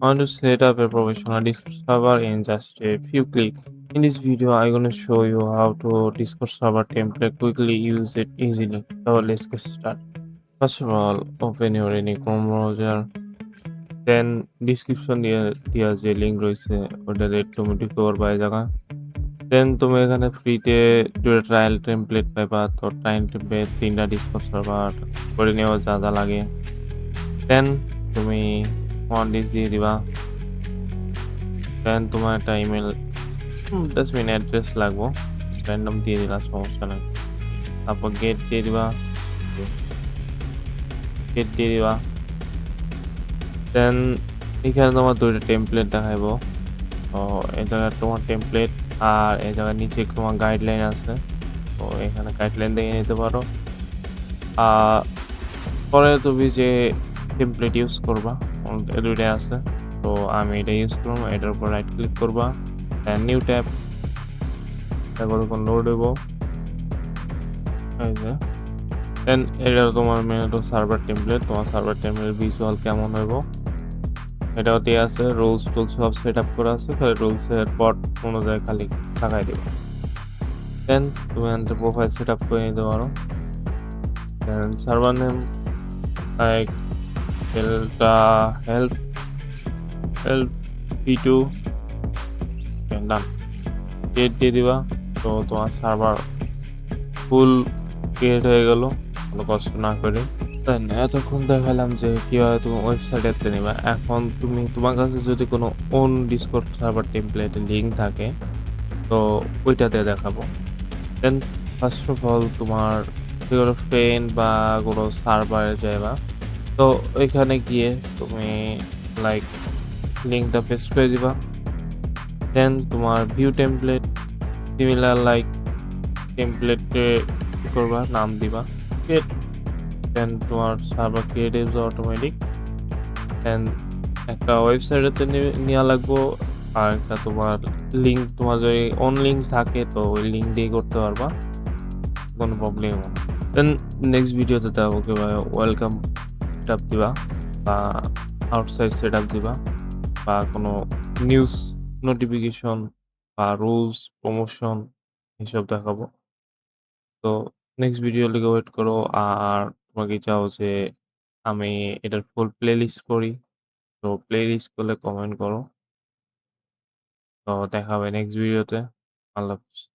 Want to set up a professional Discord server in just a few clicks. In this video, I'm gonna show you how to Discord server template quickly use it easily. So let's get started. First of all, open your any Chrome browser. Then description দিয়া যে link রয়েছে ওটাতে তুমি ঢুকে পারবা এই জায়গা। দেন তুমি এখানে ফ্রিতে 2টা ট্রায়াল টেমপ্লেট পাইবা। তো ট্রায়াল টেমপ্লেট 3টা ডিসকর্ড সার্ভার করে নেওয়া যা লাগে। দেন তুমি ওয়ানডিস দিয়ে দিবা। দেন তোমার একটা ইমেল জাস্ট অ্যাড্রেস লাগবো। র্যান্ডম দিয়ে দিলা সমস্যা নাই। তারপর গেট দিয়ে দিবা। গেট দিয়ে দিবা। দেন এখানে তোমার 2টা টেমপ্লেট দেখাইবো। তো এই জায়গায় তোমার টেমপ্লেট আর এই জায়গায় নিচে তোমার গাইডলাইন আছে। তো এখানে গাইডলাইন দেখে নিতে পারো। আ পরে তুমি যে টেমপ্লেট ইউজ করবা 2টাই আছে। তো আমি এটা ইউজ করব। এটার উপর রাইট ক্লিক করবা। দেন নিউ ট্যাব। তারপর তখন লোড হইব। এই যে দেন এটা তোমার মেন হলো সার্ভার টেমপ্লেট। তোমার সার্ভার টেমপ্লেট ভিজুয়াল কেমন হইব এটাও দেয়া আছে। রুলস টুলস সব সেট আপ করা আছে। খালি রুলস এর পট অনুযায়ী খালি লাগাই দিবা। দেন তুমি এখানে প্রোফাইল সেট আপ করে নিতে পারো। Then server name like delta help v2 done. Create দিয়ে দিবা। তো তোমার সার্ভার ফুল ক্রিয়েট হয়ে গেল কোনো কষ্ট না করে। দেন এতক্ষণ দেখালাম যে কিভাবে তুমি ওয়েবসাইটে নিবা। এখন তুমি তোমার কাছে যদি কোনো ওন ডিসকর্ড সার্ভার টেমপ্লেটের লিঙ্ক থাকে তো ওইটাতে দেখাবো। দেন ফার্স্ট অফ অল তোমার কোনো ফ্রেন্ড বা কোনো সার্ভারে যাইবা। তো ওইখানে গিয়ে তুমি লাইক লিঙ্কটা পেস্ট করে দিবা। দেন তোমার ভিউ টেমপ্লেট সিমিলার লাইক টেমপ্লেটে কি করবা নাম দিবা। ক্রিয়েট। দেন তোমার সার্ভার ক্রিয়েট ইজ অটোমেটিক। দেন একটা ওয়েবসাইটেতে নেওয়া লাগবো। আর একটা তোমার লিঙ্ক তোমার যদি অন লিঙ্ক থাকে তো ওই লিঙ্ক দিয়ে করতে পারবা। কোনো প্রবলেম হবে না। দেন নেক্সট ভিডিওতে দেখাবো কিভাবে ওয়েলকাম সেটআপ দিবা বা আউটসাইড সেটআপ দিবা বা কোনো নিউজ নোটিফিকেশন বা রুলস প্রমোশন এসব দেখাবো। তো নেক্সট ভিডিও লেগে ওয়েট করো। আর তোমাকে চাও যে আমি এটার ফুল প্লেলিস্ট করি। তো প্লেলিস্ট করলে কমেন্ট করো। তো দেখা হবে নেক্সট ভিডিওতে। আল্লাহ হাফেজ।